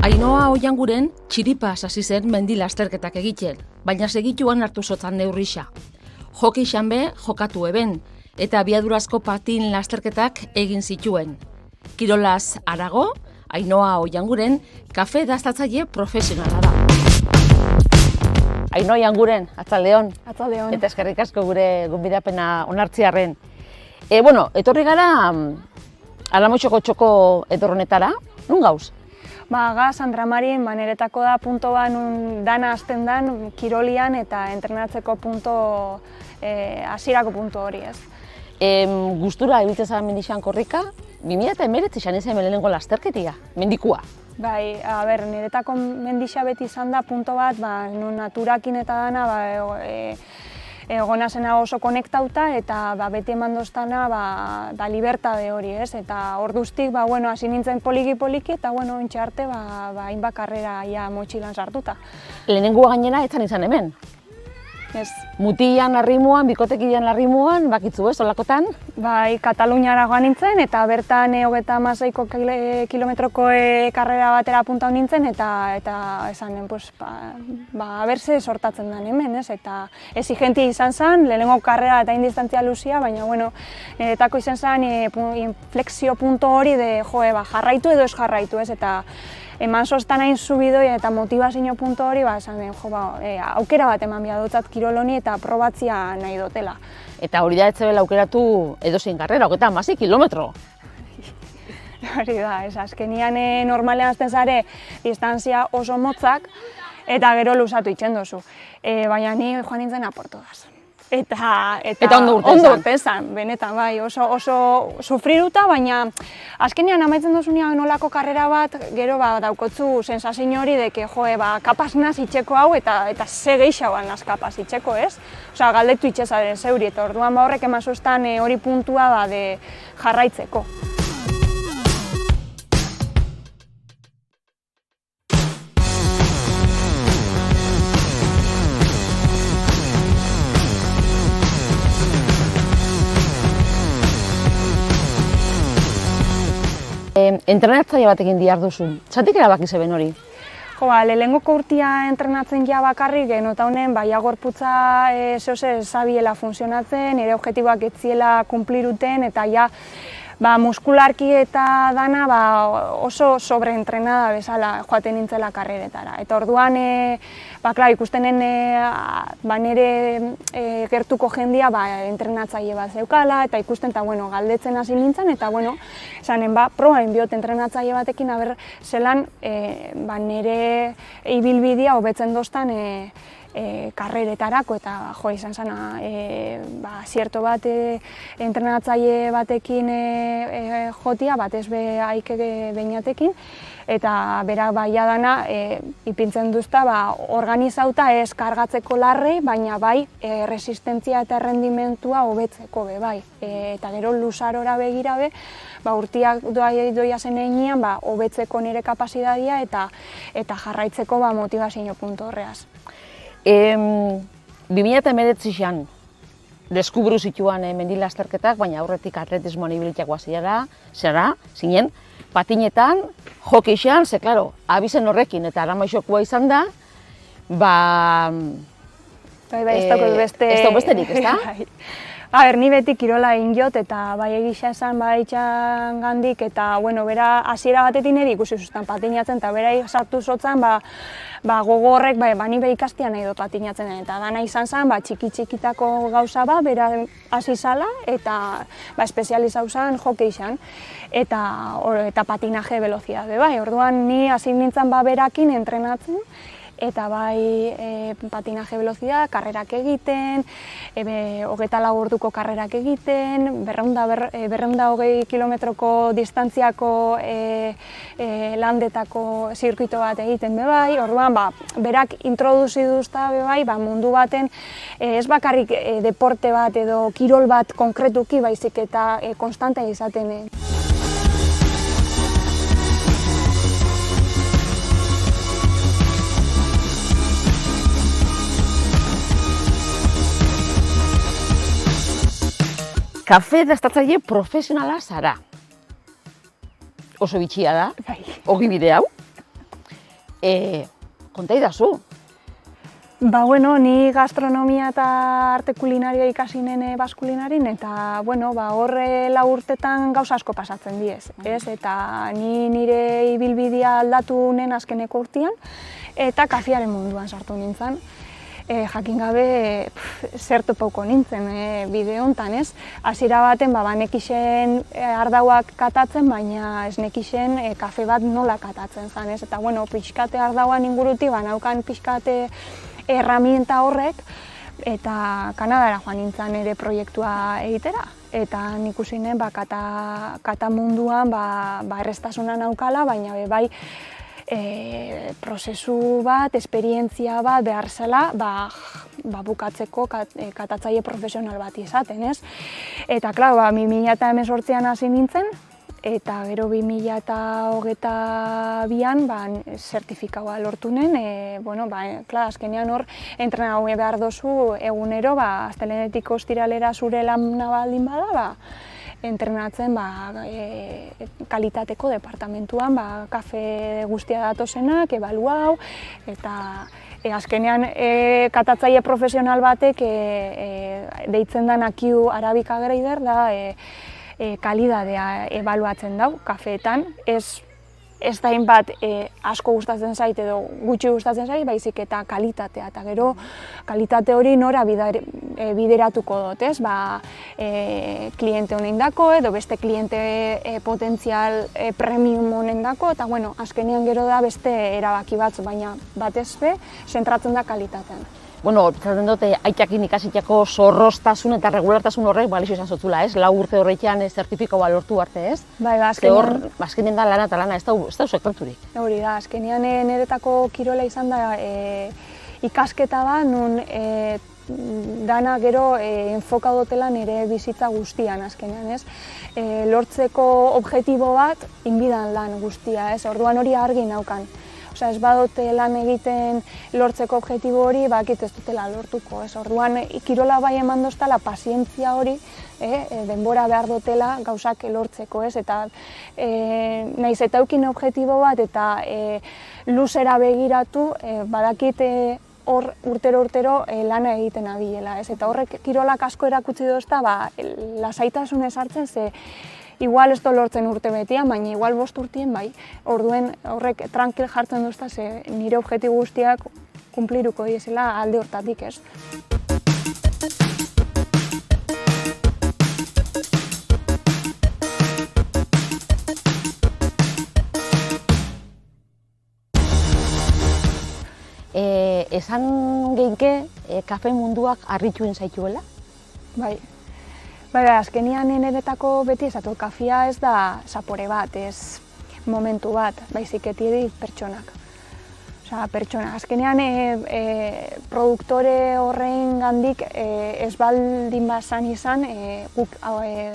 Ainhoa Oianguren txiripaz hasi zen mendi lasterketak egiten, baina segituan hartu zotzan neurrisa. Hoki xanbe jokatu eben, eta abiadurazko patin lasterketak egin zituen. Kirolaz harago, Ainhoa Oianguren kafe daztatzaile profesionala da. Ainhoa Oianguren, atzaldeon. Atzaldeon. Eta eskerrik asko gure gonbidapena onartziarren. Etorri gara Alamotxoko txoko edorronetara, nun gauz? Ga Sandra Marin, niretako da punto nun dana hasten dan, kirolian eta entrenatzeko punto, hasierako punto hori ez. Gustura ibiltzen zara mendixan korrika, 2019 izan izan lehenengo lasterketia, mendikua. Bai, niretako mendixa beti izan da punto bat, nun naturakin eta dana, egona zena oso konektauta eta beti eman doztana libertade hori, ez? Eta orduztik, hasi nintzen poliki-poliki eta ontxe arte, hainbat karrera motxilan sartuta. Lehenengoa gainera etzan izan hemen? Ez. Mutilan arrimuan, bikotekidean arrimuan, bakitzu ez, olakotan? Bai, Kataluniara joan nintzen eta bertan 36 kilometroko karrera batera apuntatu nintzen eta esan den, berze sortatzen den hemen, ez? Eta exigentia izan zen, lehenengo karrera eta indistantzia luzia, baina, niretako izan zen inflexio punto hori de, jarraitu edo ez jarraitu, ez? Eta eman sostan hain subidoi eta motivazio punto hori, esan den, aukera bat eman behar dutzat kirol honi eta probatzia nahi dutela. Eta hori da etzebela aukeratu edozein karrera, 36 kilometro. Hori da, azkenian normalean azten zare distantzia oso motzak eta gero luzatu itxen dozu. Baina ni joan nintzen aportodaz. Eta ondo urten zan, benetan, bai, oso sufriruta, baina azkenean amaitzen duzunean nolako karrera bat, gero daukotzu sensazio hori deke, kapaz naz itxeko hau eta ze geixauan naz kapaz itxeko, ez? Osa, galdetu itxezaren zeuri, eta orduan horrek emazustan hori puntua de jarraitzeko. Entrenatzaile batekin diharduzu, zatik erabaki zeben hori? Lehenengoko urtia entrenatzen bakarrik, nota honen, gorputza zehose zabiela funtzionatzen, nire objektiboak etziela kumpliruten, eta muskularki eta dana oso sobreentrenada bezala joaten nintzela karreretara. Eta orduan, ikustenen nire gertuko jendia entrenatzaile bat zeukala, eta ikusten galdetzen hasi nintzen, eta esanen proba inbiot entrenatzaile batekin, zelan nire ibilbidea hobetzen doztan karreretarako, eta izan zena zierto bat entrenatzaile batekin jotia, batez haike beinatekin, eta berak dana ipintzen duzta organizauta ez kargatzeko larrei, baina resistentzia eta errendimentua hobetzeko bai. Eta gero luzarora begira urtiak doia zen eginean hobetzeko nire kapazitatea eta jarraitzeko motivazio puntu horreaz. 2019an deskubru zituan mendi lasterketak, baina aurretik atletismoan ibilitakoa zinen, patinetan, hokeixan, ze, klaro, abizen horrekin eta aramaixokua izan da, ez dago besterik, ez da? Ni beti kirola injot eta egisa esan itxan gandik eta bera hasiera batetik nire ikusi zuzten patinatzen eta bera sartu zotzan gogo horrek ni behi ikastia nahi dut patinatzen eta dana izan zen txiki-txikitako gauza bera hasi zala eta espezializau zen hokeixan eta patinaje velozidade orduan ni hasi nintzen berakin entrenatzen eta patinaje velozidad, karrerak egiten, 24 orduko karrerak egiten, 220 kilometroko distantziako landetako zirkuito bat egiten orduan berak introduzi duzta mundu baten ez bakarrik deporte bat edo kirol bat konkretuki baizik eta konstante izaten. Kafe daztatzaile profesionala zara. Oso bitxia da, ogibide hau. Konta idazu. Ba, bueno, ni gastronomia eta arte kulinarioa ikasi nene baskulinarin, eta, bueno, ba, horre 4 urtetan gauza asko pasatzen diez, ez? Eta ni nire ibilbidea aldatu nen azkeneko urtean, eta kafiaren munduan sartu nintzen. Jakin gabe zer topauko nintzen bide hontan, ez? Hasiera baten banekixen ardauak katatzen, baina ez nekixen kafe bat nola katatzen zen, ez? Eta, bueno, pixkate ardauan inguruti, naukan pixkate herramienta horrek, eta Kanadara joan nintzen ere proiektua egitera. Eta nik ikusi nen kata munduan erreztasuna naukala, baina bai prozesu bat, esperientzia bat behar zela bukatzeko katatzaile profesional bat izaten, ez? Eta, klaro, 2018an hasi nintzen, eta gero 2022an zertifikaua lortu nen, azkenean hor entrenatu behar dozu egunero, astelehenetik ostiralera zure lana baldin bada, entrenatzen kalitateko departamentuan, kafe guztia datozenak, ebaluau, eta azkenean katatzaile profesional batek deitzen den AQ Arabica Grader da kalidadea ebaluatzen dau kafeetan, ez da hainbat asko gustatzen zait edo gutxi gustatzen zait, baizik eta kalitatea, eta gero kalitate hori nora bideratuko dut, ez? Kliente honendako edo beste kliente potentzial premium honendako, eta bueno, azkenean gero da beste erabaki batzu, baina batez be, zentratzen da kalitatean. Bueno, pentsatzen dute aitakin ikasitako zorroztasun eta regulartasun horrek balio izan zotzula, ez? 4 urte horretan zertifikaua lortu arte, ez? Bai, azkenean da lana eta lana, ez da sekreturik. Hori da, azkenean niretako kirola izan da ikasketa bat, nun dana gero enfoka dutela nire bizitza guztian azkenean, ez? Lortzeko objektibo bat, inbidan lan guztia, ez? Orduan hori argi naukan. Ez badote lan egiten lortzeko objektibo hori, bakit ez dutela lortuko. Orduan, kirola bai eman doztala pazientzia hori, denbora behar dutela gauzak lortzeko, ez? Eta nahiz eta eukin objektibo bat eta luzera begiratu, badakit hor urtero lana egiten abilela, ez? Eta horrek kirolak asko erakutsi dozta, lasaitasunez hartzen, ze igual ez lortzen urte betian, baina igual 5 urtien bai. Orduen horrek trankil jartzen duzta, ze nire objektibo guztiak kumpliruko diezela alde hortatik, ez. Esan geinke, kafe munduak harrituen zaituela? Bai. Azkenian niretako beti esatu, kafea ez da zapore bat, ez momentu bat, baizik eti pertsonak. Pertsona, azkenean produktore horrein gandik ez baldin bazan izan, guk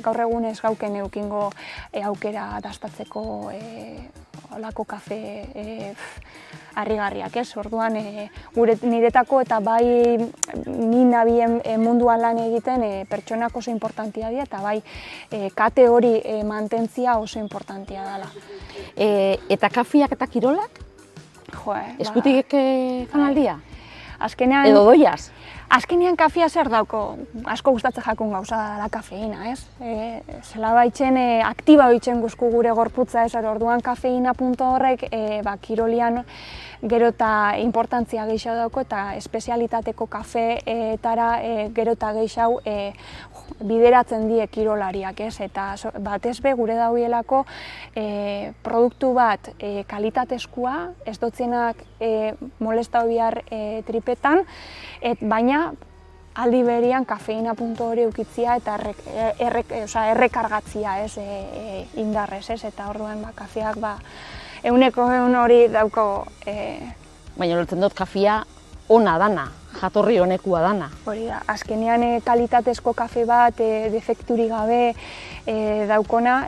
gaur egun ez gauken eukingo aukera dastatzeko olako kafe harrigarriak, ez? Orduan, niretako eta bai ni nabien munduan lan egiten pertsonak oso importantia dira, eta bai kate hori mantentzia oso importantia dela. Eta kafiak eta kirolak? Eskutik fanaldia? Edo doiaz? Azkenean kafea zer dauko, asko gustatzen jakun gauza da kafeina, ez? Zela baitzen, aktiba baitzen guzku gure gorputza, ez? Orduan kafeina punto horrek, kirolian gero eta importantzia gehiago dauko, eta espezialitateko kafeetara gero eta gehiago bideratzen die kirolariak, ez? Eta batez be gure daudelako produktu bat kalitatezkoa, ez dotzienak molestau bihar tripetan, baina aldi berian kafeina puntu hori eukitzia eta errekargatzia indarrez, eta orduan kafeak euneko hori dauko. Baina lortzen dut kafea ona dana, jatorri honekua dana. Hori da, azkenean kalitatezko kafe bat defekturik gabe daukona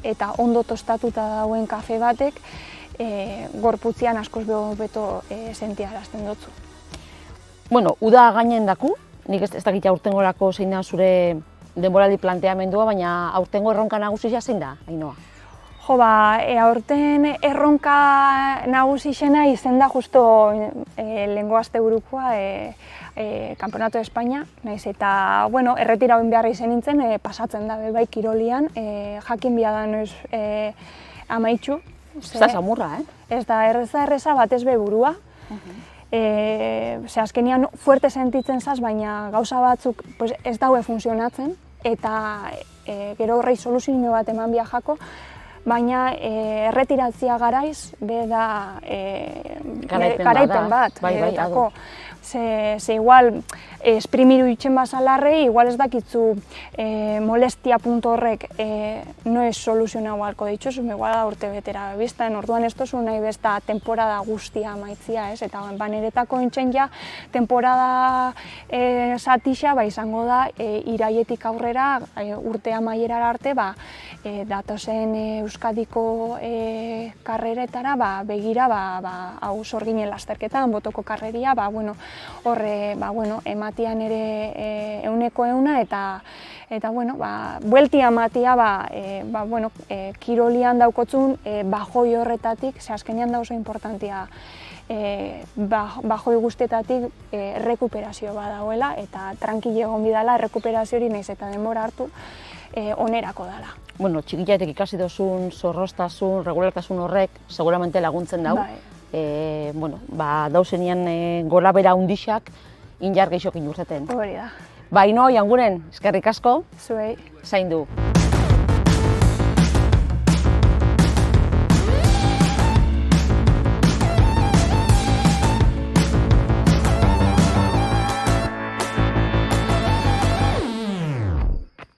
eta ondo tostatuta dauen kafe batek gorputzean askoz beto sentiarazten dutzu. Bueno, uda gainen daku, nik ez dakit aurtengorako zein da zure denboraldi planteamendua, baina aurtengo erronka nagusia zein da, Ainhoa? Jo, aurten erronka nagusixena izen da justo lehengo asteburukoa Campeonato de España, naiz eta, bueno, erretira oin behar izen nintzen, pasatzen da, bai, kirolian, jakin bia da noiz amaitxu. Ez da samurra, Ez da, erreza batez be burua. Azkenean fuerte sentitzen zaz, baina gauza batzuk ez daue funtzionatzen, eta gero horrei soluzio bat eman biajako, baina erretiratzia garaiz, be da garaipen bat. Bai, Ze igual, esprimiru itxen bazalarrei, igual ez dakitzu molestia punto horrek no ez soluzionau alko ditxosu, igual da urte betera biztan, orduan ez tozu nahi besta temporada guztia maitzia, ez? Eta baneretako intxen ja, temporada zatixa izango da iraietik aurrera, urte amaierara arte, datozen Euskadiko karreretara begira, hau sorginen lasterketan, botoko karreria, horre, ematian ere euneko euna, eta bueltia ematia, kirolian daukotzun, bajoi horretatik, ze azkenean da oso importantia, bajoi guztietatik rekuperazio badauela, eta tranquile egon bidala, rekuperazio hori nahiz eta denbora hartu, onerako dela. Bueno, txikiatek ikasi dozun, zorroztasun, regulartasun horrek, seguramente laguntzen dau. Dauzenian gola bera hundixak, injar geixokin urteten. Hori da. Ainhoa Ianguren, eskerrik asko. Zuei. Zaindu.